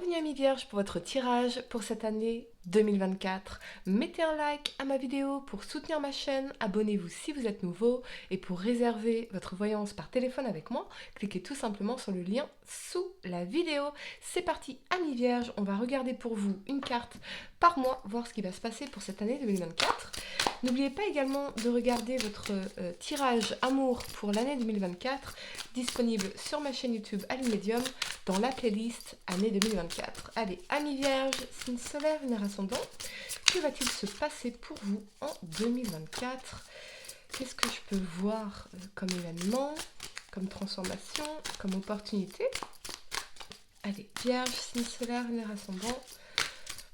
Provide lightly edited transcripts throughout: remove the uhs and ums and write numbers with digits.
Bienvenue amis vierges pour votre tirage pour cette année 2024. Mettez un like à ma vidéo pour soutenir ma chaîne, abonnez-vous si vous êtes nouveau et pour réserver votre voyance par téléphone avec moi, cliquez tout simplement sur le lien sous la vidéo. C'est parti amis vierges, on va regarder pour vous une carte par mois, voir ce qui va se passer pour cette année 2024. N'oubliez pas également de regarder votre tirage amour pour l'année 2024, disponible sur ma chaîne YouTube Aline Medium dans la playlist année 2024. Allez, amis vierges, signe solaire, lunaire ascendant, que va-t-il se passer pour vous en 2024? Qu'est-ce que je peux voir comme événement, comme transformation, comme opportunité? Allez, vierge, signe solaire, lunaire ascendant,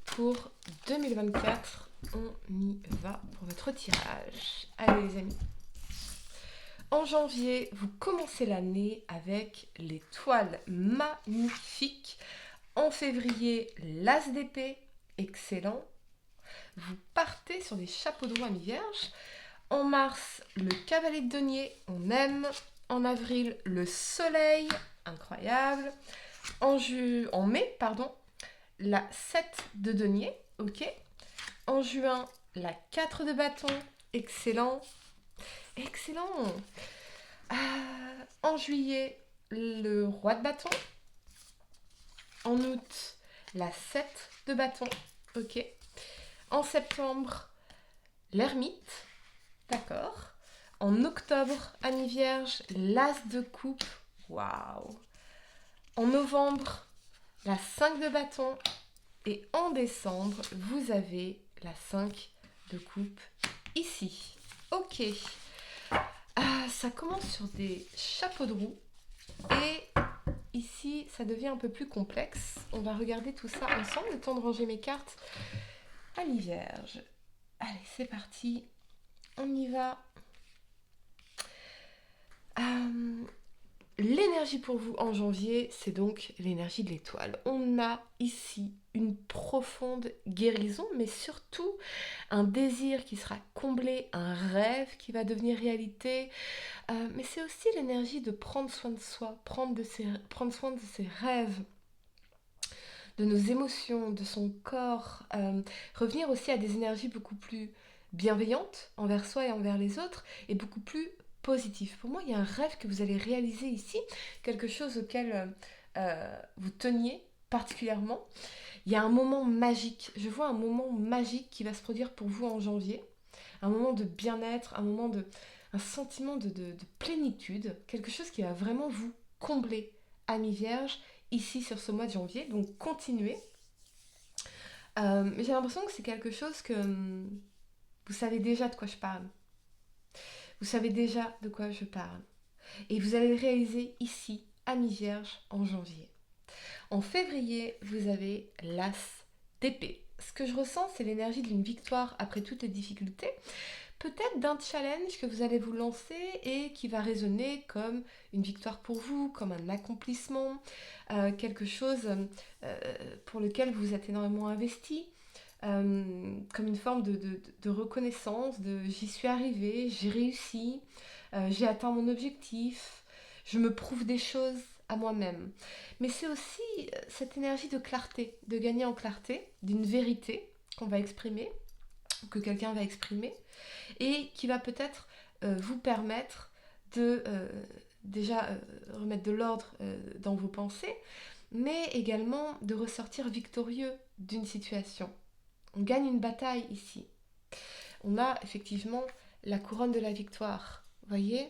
pour 2024, on y va pour votre tirage. Allez les amis. En janvier, vous commencez l'année avec l'étoile magnifique. En février, l'as d'épée, excellent. Vous partez sur des chapeaux de roue amis vierges. En mars, le cavalier de denier, on aime. En avril, le soleil, incroyable. En mai, la 7 de denier, ok. En juin, la 4 de bâton, excellent. Excellent. En juillet, le roi de bâton. En août, la 7 de bâton, ok. En septembre, l'ermite, d'accord. En octobre, amis vierge, l'as de coupe, waouh. En novembre, la 5 de bâton. Et en décembre, vous avez la 5 de coupe ici. Ok. Ça commence sur des chapeaux de roue. Et ici, ça devient un peu plus complexe. On va regarder tout ça ensemble, le temps de ranger mes cartes. Amis vierge. Allez, c'est parti. On y va. L'énergie pour vous en janvier, c'est donc l'énergie de l'étoile. On a ici une profonde guérison, mais surtout un désir qui sera comblé, un rêve qui va devenir réalité. Mais c'est aussi l'énergie de prendre soin de soi, prendre soin de ses rêves, de nos émotions, de son corps. Revenir aussi à des énergies beaucoup plus bienveillantes envers soi et envers les autres, et beaucoup plus positif. Pour moi, il y a un rêve que vous allez réaliser ici, quelque chose auquel vous teniez particulièrement. Il y a un moment magique. Je vois un moment magique qui va se produire pour vous en janvier. Un moment de bien-être, un sentiment de plénitude, quelque chose qui va vraiment vous combler, amis vierges, ici sur ce mois de janvier. Donc continuez. J'ai l'impression que c'est quelque chose que vous savez déjà de quoi je parle. Vous savez déjà de quoi je parle. Et vous allez le réaliser ici, à mi-vierge, en janvier. En février, vous avez l'as d'épée. Ce que je ressens, c'est l'énergie d'une victoire après toutes les difficultés. Peut-être d'un challenge que vous allez vous lancer et qui va résonner comme une victoire pour vous, comme un accomplissement, quelque chose pour lequel vous êtes énormément investi. Comme une forme de reconnaissance, de j'y suis arrivée, j'ai réussi, j'ai atteint mon objectif, je me prouve des choses à moi-même. Mais c'est aussi cette énergie de clarté, de gagner en clarté, d'une vérité qu'on va exprimer, que quelqu'un va exprimer, et qui va peut-être vous permettre de déjà remettre de l'ordre dans vos pensées, mais également de ressortir victorieux d'une situation. On gagne une bataille ici. On a effectivement la couronne de la victoire, voyez.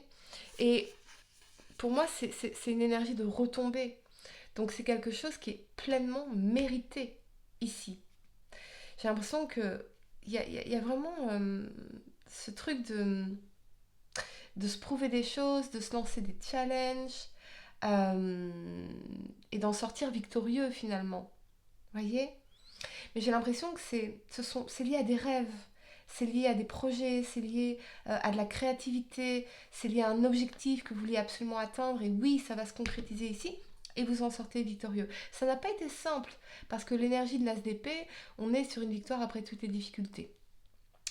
Et pour moi, c'est une énergie de retombée. Donc c'est quelque chose qui est pleinement mérité ici. J'ai l'impression qu'il y a vraiment ce truc de se prouver des choses, de se lancer des challenges et d'en sortir victorieux finalement. Voyez. Mais j'ai l'impression que c'est lié à des rêves, c'est lié à des projets, c'est lié à de la créativité, c'est lié à un objectif que vous voulez absolument atteindre. Et oui, ça va se concrétiser ici et vous en sortez victorieux. Ça n'a pas été simple parce que l'énergie de l'as d'épée, on est sur une victoire après toutes les difficultés.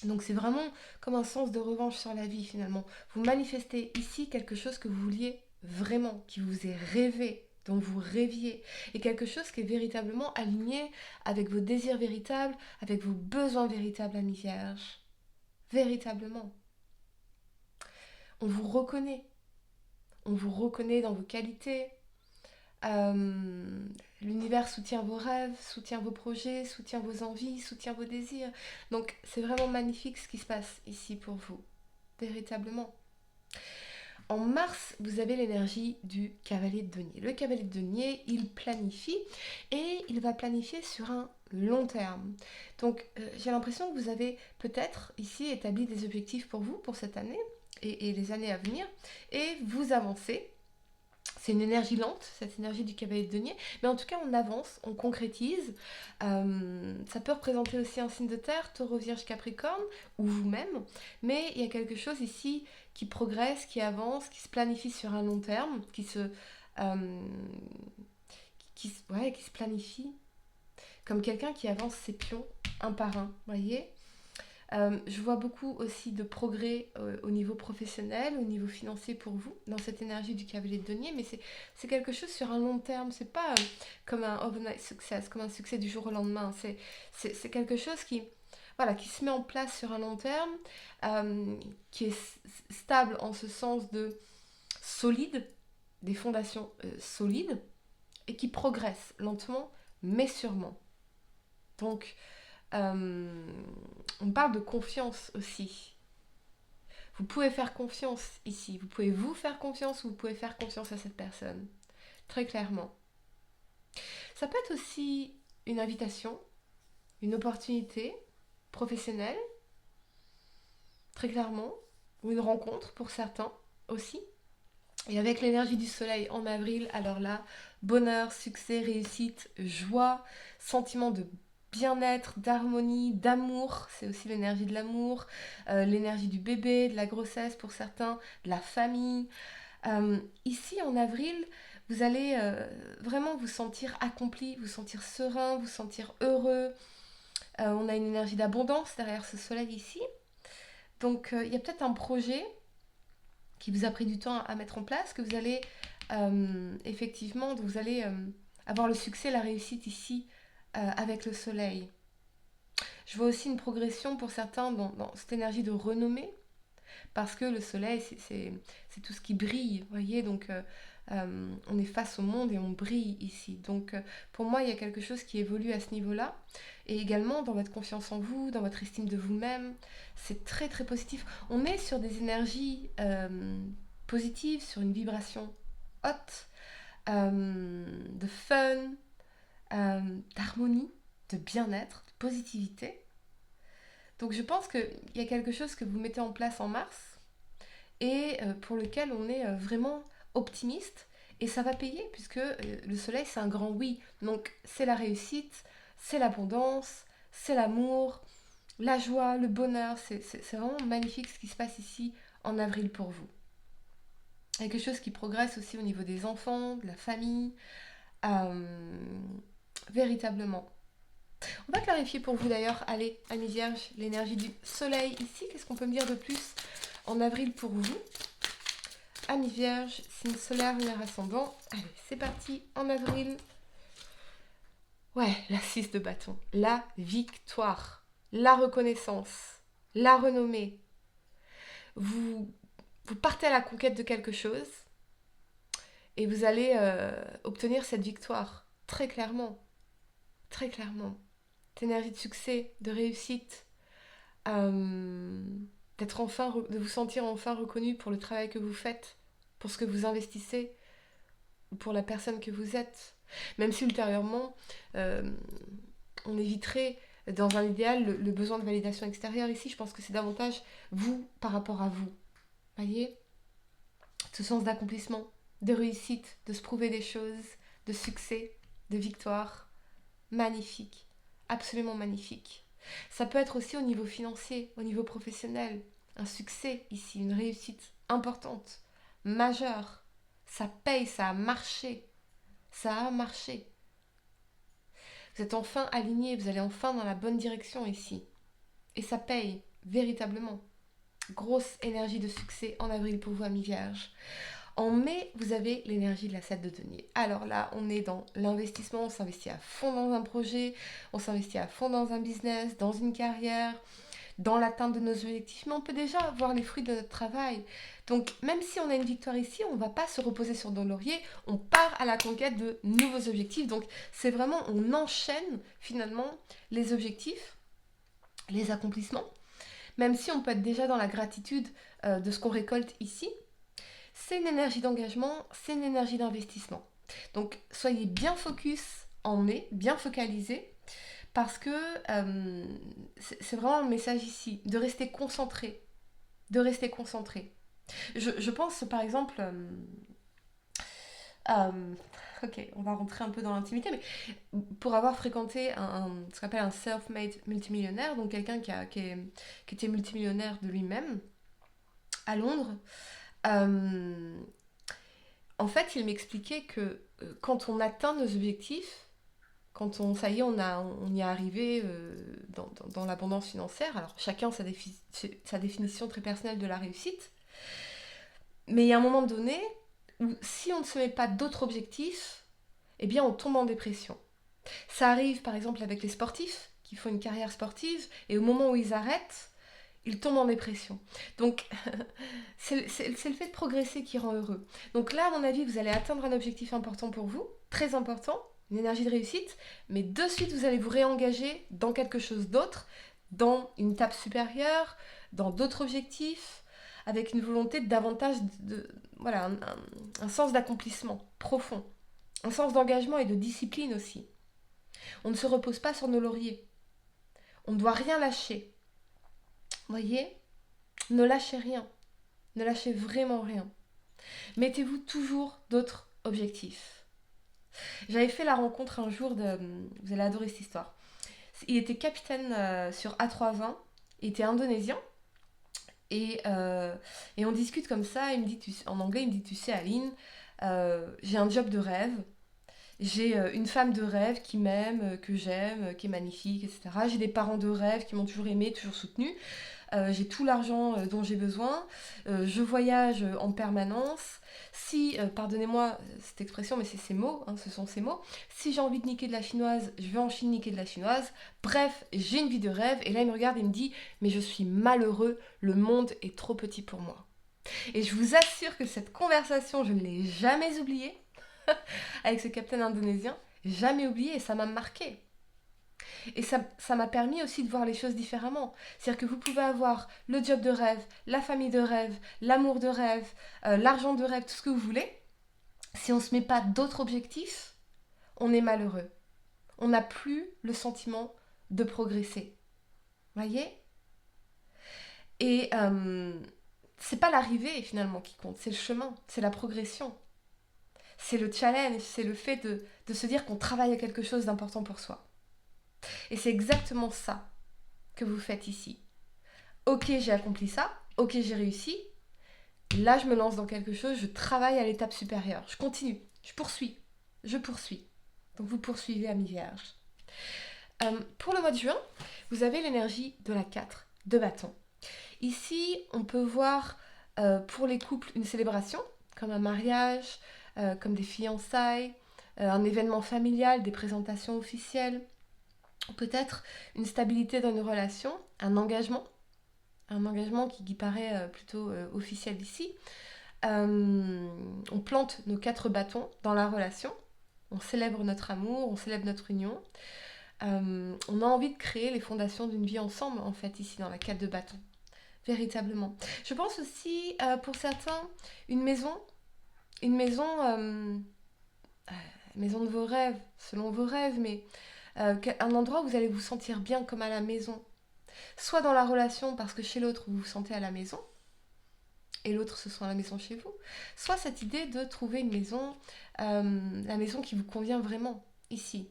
Donc c'est vraiment comme un sens de revanche sur la vie finalement. Vous manifestez ici quelque chose que vous vouliez vraiment, qui vous est rêvé dont vous rêviez, et quelque chose qui est véritablement aligné avec vos désirs véritables, avec vos besoins véritables, amis vierges. Véritablement. On vous reconnaît. On vous reconnaît dans vos qualités. L'univers soutient vos rêves, soutient vos projets, soutient vos envies, soutient vos désirs. Donc c'est vraiment magnifique ce qui se passe ici pour vous. Véritablement. En mars, vous avez l'énergie du cavalier de denier. Le cavalier de denier, il planifie et il va planifier sur un long terme. Donc, j'ai l'impression que vous avez peut-être ici établi des objectifs pour vous, pour cette année et les années à venir, et vous avancez. C'est une énergie lente, cette énergie du cavalier de denier, mais en tout cas on avance, on concrétise. Ça peut représenter aussi un signe de terre, taureau, vierge, capricorne, ou vous-même, mais il y a quelque chose ici qui progresse, qui avance, qui se planifie sur un long terme, qui se planifie comme quelqu'un qui avance ses pions un par un, voyez. Je vois beaucoup aussi de progrès au niveau professionnel, au niveau financier pour vous, dans cette énergie du cavalier de denier, mais c'est quelque chose sur un long terme, c'est pas comme un overnight success, comme un succès du jour au lendemain, c'est quelque chose qui se met en place sur un long terme, qui est stable en ce sens de solide, des fondations solides, et qui progresse lentement, mais sûrement. Donc, on parle de confiance aussi. Vous pouvez faire confiance ici. Vous pouvez vous faire confiance ou vous pouvez faire confiance à cette personne. Très clairement. Ça peut être aussi une invitation, une opportunité professionnelle, très clairement, ou une rencontre pour certains aussi. Et avec l'énergie du soleil en avril, alors là, bonheur, succès, réussite, joie, sentiment de bien-être, d'harmonie, d'amour, c'est aussi l'énergie de l'amour, l'énergie du bébé, de la grossesse pour certains, de la famille. Ici, en avril, vous allez vraiment vous sentir accompli, vous sentir serein, vous sentir heureux. On a une énergie d'abondance derrière ce soleil ici. Donc, il y a peut-être un projet qui vous a pris du temps à mettre en place, que vous allez effectivement, vous allez avoir le succès, la réussite ici avec le soleil. Je vois aussi une progression pour certains dans cette énergie de renommée, parce que le soleil, c'est tout ce qui brille, vous voyez, donc on est face au monde et on brille ici. Donc pour moi, il y a quelque chose qui évolue à ce niveau-là, et également dans votre confiance en vous, dans votre estime de vous-même, c'est très très positif. On est sur des énergies positives, sur une vibration haute, de fun, d'harmonie, de bien-être, de positivité. Donc je pense qu'il y a quelque chose que vous mettez en place en mars et pour lequel on est vraiment optimiste et ça va payer puisque le soleil c'est un grand oui. Donc c'est la réussite, c'est l'abondance, c'est l'amour, la joie, le bonheur. C'est vraiment magnifique ce qui se passe ici en avril pour vous. Il y a quelque chose qui progresse aussi au niveau des enfants, de la famille, véritablement. On va clarifier pour vous d'ailleurs, allez, amis vierges, l'énergie du soleil ici. Qu'est-ce qu'on peut me dire de plus en avril pour vous? Amis vierges, signe solaire, lunaire ascendant. Allez, c'est parti, en avril. Ouais, la 6 de bâton. La victoire, la reconnaissance, la renommée. Vous partez à la conquête de quelque chose et vous allez obtenir cette victoire, très clairement. Très clairement. Cette énergie de succès, de réussite, de vous sentir enfin reconnu pour le travail que vous faites, pour ce que vous investissez, ou pour la personne que vous êtes. Même si ultérieurement, on éviterait, dans un idéal, le besoin de validation extérieure. Ici, je pense que c'est davantage vous par rapport à vous. Voyez ? Ce sens d'accomplissement, de réussite, de se prouver des choses, de succès, de victoire. Magnifique. Absolument magnifique. Ça peut être aussi au niveau financier, au niveau professionnel. Un succès ici, une réussite importante, majeure. Ça paye, ça a marché. Ça a marché. Vous êtes enfin aligné, vous allez enfin dans la bonne direction ici. Et ça paye, véritablement. Grosse énergie de succès en avril pour vous, amis vierges. En mai, vous avez l'énergie de la 7 de denier. Alors là, on est dans l'investissement, on s'investit à fond dans un projet, on s'investit à fond dans un business, dans une carrière, dans l'atteinte de nos objectifs, mais on peut déjà voir les fruits de notre travail. Donc même si on a une victoire ici, on ne va pas se reposer sur nos lauriers, on part à la conquête de nouveaux objectifs. Donc c'est vraiment, on enchaîne finalement les objectifs, les accomplissements, même si on peut être déjà dans la gratitude de ce qu'on récolte ici. C'est une énergie d'engagement, c'est une énergie d'investissement. Donc soyez bien focus en mai, bien focalisé, parce que c'est vraiment un message ici, de rester concentré, de rester concentré. Je pense par exemple, ok, on va rentrer un peu dans l'intimité, mais pour avoir fréquenté ce qu'on appelle un self-made multimillionnaire, donc quelqu'un qui était multimillionnaire de lui-même, à Londres, en fait, il m'expliquait que quand on atteint nos objectifs, quand ça y est, on y est arrivé dans l'abondance financière, alors chacun a sa définition très personnelle de la réussite, mais il y a un moment donné où si on ne se met pas d'autres objectifs, eh bien on tombe en dépression. Ça arrive par exemple avec les sportifs qui font une carrière sportive et au moment où ils arrêtent, ils tombent en dépression. Donc c'est le fait de progresser qui rend heureux. Donc là, à mon avis, vous allez atteindre un objectif important pour vous, très important, une énergie de réussite, mais de suite, vous allez vous réengager dans quelque chose d'autre, dans une étape supérieure, dans d'autres objectifs, avec une volonté de davantage voilà, un sens d'accomplissement profond, un sens d'engagement et de discipline aussi. On ne se repose pas sur nos lauriers. On ne doit rien lâcher. Voyez, ne lâchez rien. Ne lâchez vraiment rien. Mettez-vous toujours d'autres objectifs. J'avais fait la rencontre un jour de... Vous allez adorer cette histoire. Il était capitaine sur A320. Il était indonésien. Et on discute comme ça. Il me dit, en anglais, il me dit, tu sais, Aline, j'ai un job de rêve. J'ai une femme de rêve qui m'aime, que j'aime, qui est magnifique, etc. J'ai des parents de rêve qui m'ont toujours aimé, toujours soutenu. J'ai tout l'argent dont j'ai besoin. Je voyage en permanence. Si, pardonnez-moi cette expression, mais c'est ces mots, hein, ce sont ces mots. Si j'ai envie de niquer de la chinoise, je vais en Chine niquer de la chinoise. Bref, j'ai une vie de rêve. Et là, il me regarde et me dit, mais je suis malheureux, le monde est trop petit pour moi. Et je vous assure que cette conversation, je ne l'ai jamais oubliée. Avec ce capitaine indonésien, jamais oublié et ça m'a marqué. Et ça m'a permis aussi de voir les choses différemment. C'est-à-dire que vous pouvez avoir le job de rêve, la famille de rêve, l'amour de rêve, l'argent de rêve, tout ce que vous voulez. Si on ne se met pas d'autres objectifs, on est malheureux. On n'a plus le sentiment de progresser. Voyez ? Et c'est pas l'arrivée finalement qui compte, c'est le chemin, c'est la progression. C'est le challenge, c'est le fait de se dire qu'on travaille à quelque chose d'important pour soi. Et c'est exactement ça que vous faites ici. Ok, j'ai accompli ça, ok, j'ai réussi. Là, je me lance dans quelque chose, je travaille à l'étape supérieure. Je continue, je poursuis. Donc vous poursuivez, amis vierges. Pour le mois de juin, vous avez l'énergie de la 4 de bâton. Ici, on peut voir pour les couples une célébration, comme un mariage, comme des fiançailles, un événement familial, des présentations officielles, peut-être une stabilité dans une relation, un engagement qui paraît plutôt officiel ici. On plante nos 4 bâtons dans la relation, on célèbre notre amour, on célèbre notre union. On a envie de créer les fondations d'une vie ensemble, en fait, ici dans la 4 de bâton. Véritablement. Je pense aussi, pour certains, une maison de vos rêves, selon vos rêves, mais un endroit où vous allez vous sentir bien comme à la maison. Soit dans la relation parce que chez l'autre vous vous sentez à la maison, et l'autre se sent à la maison chez vous, soit cette idée de trouver une maison, la maison qui vous convient vraiment, ici.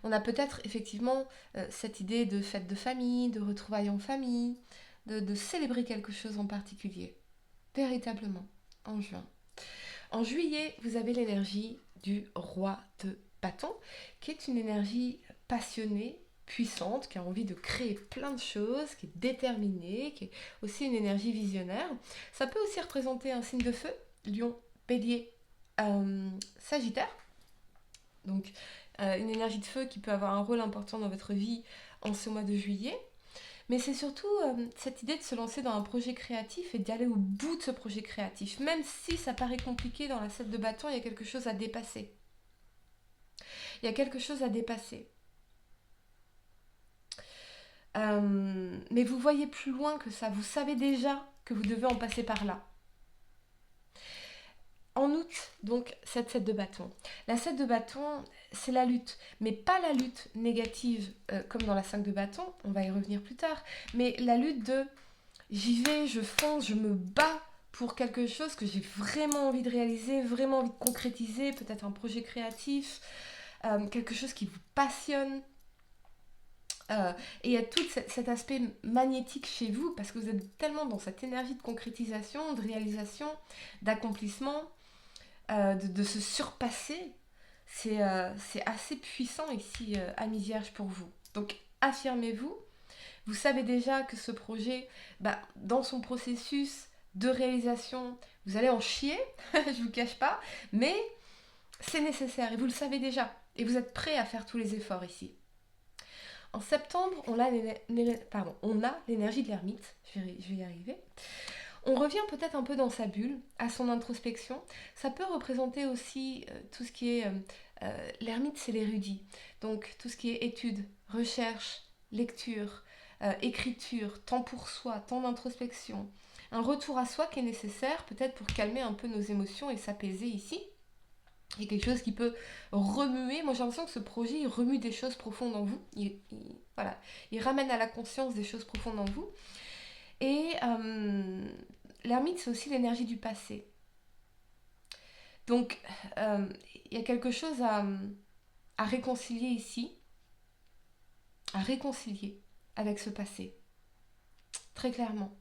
On a peut-être effectivement cette idée de fête de famille, de retrouvailles en famille, de célébrer quelque chose en particulier, véritablement, en juin. En juillet, vous avez l'énergie du roi de bâton, qui est une énergie passionnée, puissante, qui a envie de créer plein de choses, qui est déterminée, qui est aussi une énergie visionnaire. Ça peut aussi représenter un signe de feu, Lion, Bélier, Sagittaire. Donc une énergie de feu qui peut avoir un rôle important dans votre vie en ce mois de juillet. Mais c'est surtout cette idée de se lancer dans un projet créatif et d'y aller au bout de ce projet créatif. Même si ça paraît compliqué dans la 7 de bâton, il y a quelque chose à dépasser. Il y a quelque chose à dépasser. Mais vous voyez plus loin que ça. Vous savez déjà que vous devez en passer par là. En août, donc, cette 7 de bâton. La 7 de bâton, c'est la lutte. Mais pas la lutte négative comme dans la 5 de bâton. On va y revenir plus tard. Mais la lutte de j'y vais, je fonce, je me bats pour quelque chose que j'ai vraiment envie de réaliser, vraiment envie de concrétiser. Peut-être un projet créatif, quelque chose qui vous passionne. Et il y a tout cet aspect magnétique chez vous parce que vous êtes tellement dans cette énergie de concrétisation, de réalisation, d'accomplissement, de se surpasser. C'est assez puissant ici, Amis Vierge, pour vous. Donc affirmez-vous. Vous savez déjà que ce projet, dans son processus de réalisation, vous allez en chier, je ne vous cache pas, mais c'est nécessaire et vous le savez déjà. Et vous êtes prêt à faire tous les efforts ici. En septembre, on a l'énergie de l'ermite. Je vais y arriver. On revient peut-être un peu dans sa bulle, à son introspection. Ça peut représenter aussi tout ce qui est... l'ermite, c'est l'érudit. Donc tout ce qui est études, recherche, lecture, écriture, temps pour soi, temps d'introspection. Un retour à soi qui est nécessaire peut-être pour calmer un peu nos émotions et s'apaiser ici. Il y a quelque chose qui peut remuer. Moi, j'ai l'impression que ce projet, il remue des choses profondes en vous. Il ramène à la conscience des choses profondes en vous. Et l'ermite, c'est aussi l'énergie du passé. Donc, il y a quelque chose à réconcilier ici. À réconcilier avec ce passé. Très clairement.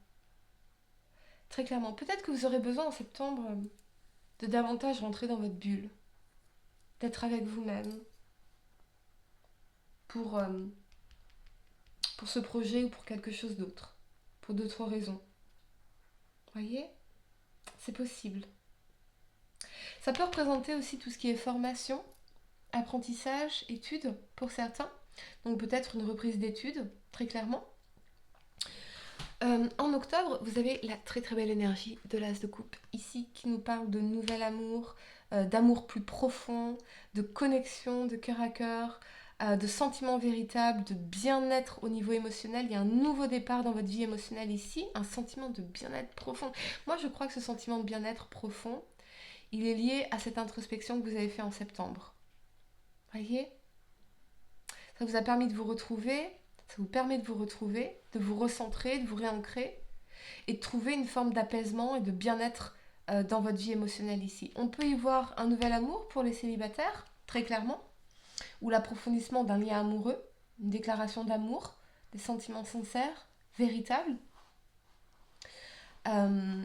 Très clairement. Peut-être que vous aurez besoin en septembre de davantage rentrer dans votre bulle. D'être avec vous-même pour ce projet ou pour quelque chose d'autre, pour d'autres raisons. Voyez ? C'est possible. Ça peut représenter aussi tout ce qui est formation, apprentissage, études pour certains. Donc peut-être une reprise d'études, très clairement. En octobre, vous avez la très très belle énergie de l'As de coupe ici qui nous parle de nouvel amour, d'amour plus profond, de connexion de cœur à cœur, de sentiments véritables, de bien-être au niveau émotionnel. Il y a un nouveau départ dans votre vie émotionnelle ici, un sentiment de bien-être profond. Moi, je crois que ce sentiment de bien-être profond, il est lié à cette introspection que vous avez fait en septembre. Voyez ? Ça vous a permis de vous retrouver, ça vous permet de vous retrouver, de vous recentrer, de vous réancrer et de trouver une forme d'apaisement et de bien-être dans votre vie émotionnelle ici. On peut y voir un nouvel amour pour les célibataires, très clairement, ou l'approfondissement d'un lien amoureux, une déclaration d'amour, des sentiments sincères, véritables.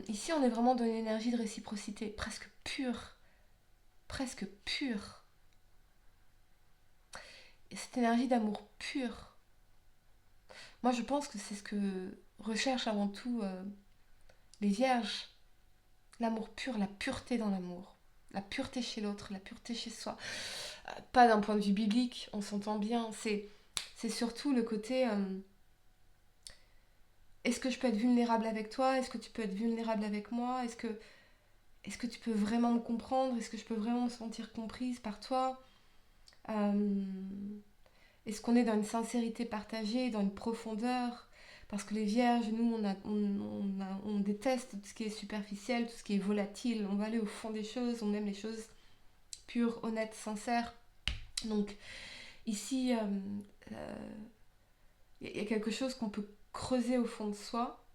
Ici, on est vraiment dans une énergie de réciprocité, presque pure. Presque pure. Et cette énergie d'amour pur. Moi, je pense que c'est ce que recherchent avant tout les vierges. L'amour pur, la pureté dans l'amour. La pureté chez l'autre, la pureté chez soi. Pas d'un point de vue biblique, on s'entend bien. C'est surtout le côté... est-ce que je peux être vulnérable avec toi ? Est-ce que tu peux être vulnérable avec moi ? Est-ce que tu peux vraiment me comprendre ? Est-ce que je peux vraiment me sentir comprise par toi ? Est-ce qu'on est dans une sincérité partagée, dans une profondeur ? Parce que les vierges, nous, on déteste tout ce qui est superficiel, tout ce qui est volatile. On va aller au fond des choses, on aime les choses pures, honnêtes, sincères. Donc, ici, il y a quelque chose qu'on peut creuser au fond de soi.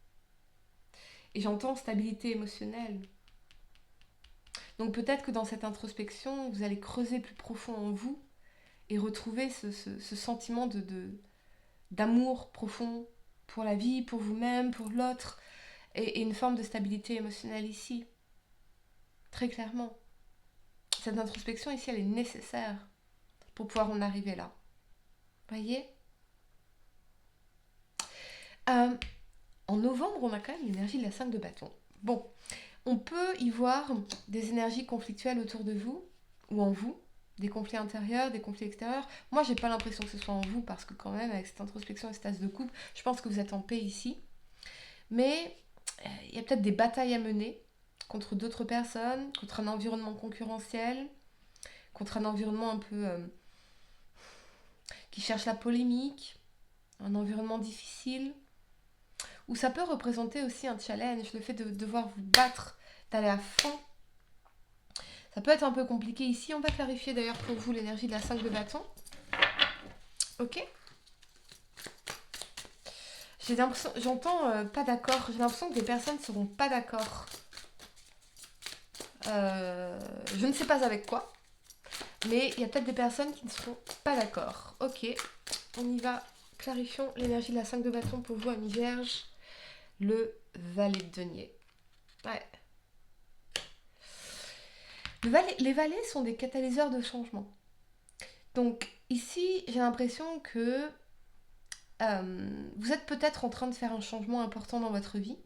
Et j'entends stabilité émotionnelle. Donc peut-être que dans cette introspection, vous allez creuser plus profond en vous et retrouver ce sentiment d'amour profond pour la vie, pour vous-même, pour l'autre, et une forme de stabilité émotionnelle ici. Très clairement. Cette introspection ici, elle est nécessaire pour pouvoir en arriver là. Voyez ? En novembre, on a quand même l'énergie de la 5 de bâton. Bon, On peut y voir des énergies conflictuelles autour de vous ou en vous, des conflits intérieurs, des conflits extérieurs. Moi, j'ai pas l'impression que ce soit en vous parce que quand même, avec cette introspection et cet as de coupe, je pense que vous êtes en paix ici. Mais il y a peut-être des batailles à mener contre d'autres personnes, contre un environnement concurrentiel, contre un environnement un peu qui cherche la polémique, un environnement difficile, où ça peut représenter aussi un challenge, le fait de devoir vous battre, d'aller à fond. Ça peut être un peu compliqué ici. On va clarifier d'ailleurs pour vous l'énergie de la 5 de bâton. Ok. J'ai l'impression, j'entends pas d'accord. J'ai l'impression que des personnes ne seront pas d'accord. Je ne sais pas avec quoi. Mais il y a peut-être des personnes qui ne seront pas d'accord. Ok. On y va. Clarifions l'énergie de la 5 de bâton pour vous, amis vierges. Le valet de denier. Ouais. Les valets sont des catalyseurs de changement. Donc ici, j'ai l'impression que vous êtes peut-être en train de faire un changement important dans votre vie,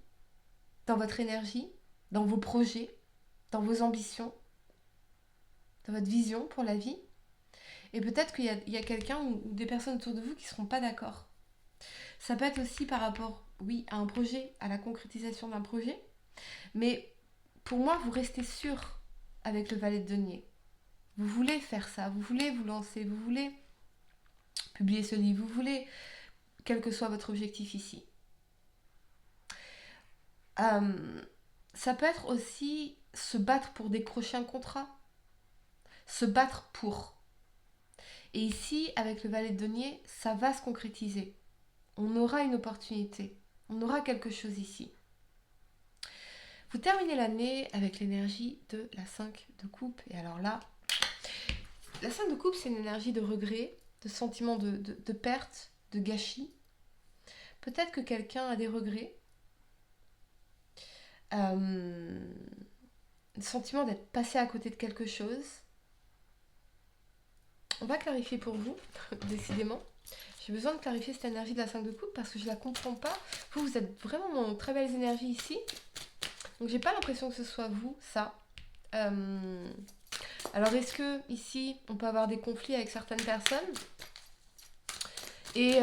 dans votre énergie, dans vos projets, dans vos ambitions, dans votre vision pour la vie. Et peut-être qu'il y a quelqu'un ou des personnes autour de vous qui ne seront pas d'accord. Ça peut être aussi par rapport, oui, à un projet, à la concrétisation d'un projet. Mais pour moi, vous restez sûr avec le valet de denier. Vous voulez faire ça, vous voulez vous lancer, vous voulez publier ce livre, vous voulez, quel que soit votre objectif ici. Ça peut être aussi se battre pour décrocher un contrat, se battre pour. Et ici, avec le valet de denier, ça va se concrétiser. On aura une opportunité, on aura quelque chose ici. Vous terminez l'année avec l'énergie de la 5 de coupe. Et alors là, la 5 de coupe, c'est une énergie de regret, de sentiment de perte, de gâchis. Peut-être que quelqu'un a des regrets. Le sentiment d'être passé à côté de quelque chose. On va clarifier pour vous, décidément. J'ai besoin de clarifier cette énergie de la 5 de coupe parce que je ne la comprends pas. Vous êtes vraiment dans très belles énergies ici. Donc j'ai pas l'impression que ce soit vous, ça. Alors est-ce que ici, on peut avoir des conflits avec certaines personnes et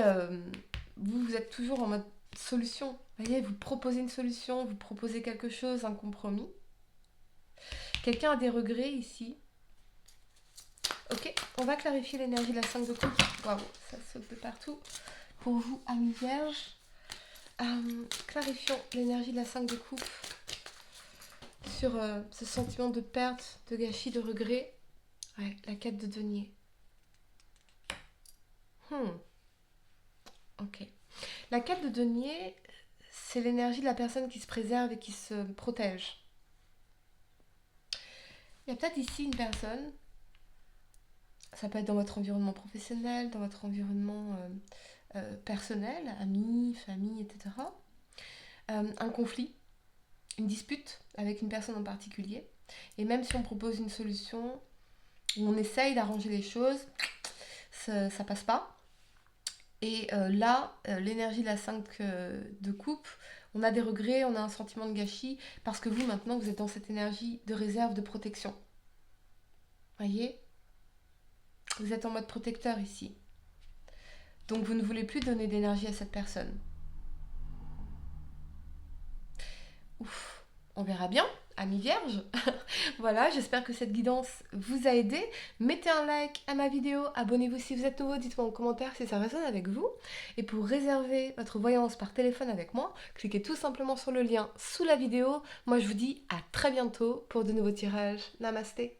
vous êtes toujours en mode solution. Vous voyez, vous proposez une solution, vous proposez quelque chose, un compromis. Quelqu'un a des regrets ici. Ok, on va clarifier l'énergie de la 5 de coupe. Waouh, ça saute de partout. Pour vous, amis vierges, clarifions l'énergie de la 5 de coupe sur ce sentiment de perte, de gâchis, de regret. Ouais, la 4 de denier. Ok. La 4 de denier, c'est l'énergie de la personne qui se préserve et qui se protège. Il y a peut-être ici une personne, ça peut être dans votre environnement professionnel, dans votre environnement personnel, amis, famille, etc. Un conflit, une dispute avec une personne en particulier. Et même si on propose une solution, où on essaye d'arranger les choses, ça passe pas. Et là, l'énergie de la 5 de coupe, on a des regrets, on a un sentiment de gâchis, parce que vous, maintenant, vous êtes dans cette énergie de réserve, de protection. Voyez ? Vous êtes en mode protecteur ici. Donc vous ne voulez plus donner d'énergie à cette personne. Ouf, on verra bien, amis vierges. Voilà, j'espère que cette guidance vous a aidé. Mettez un like à ma vidéo, abonnez-vous si vous êtes nouveau, dites-moi en commentaire si ça résonne avec vous. Et pour réserver votre voyance par téléphone avec moi, cliquez tout simplement sur le lien sous la vidéo. Moi je vous dis à très bientôt pour de nouveaux tirages. Namasté.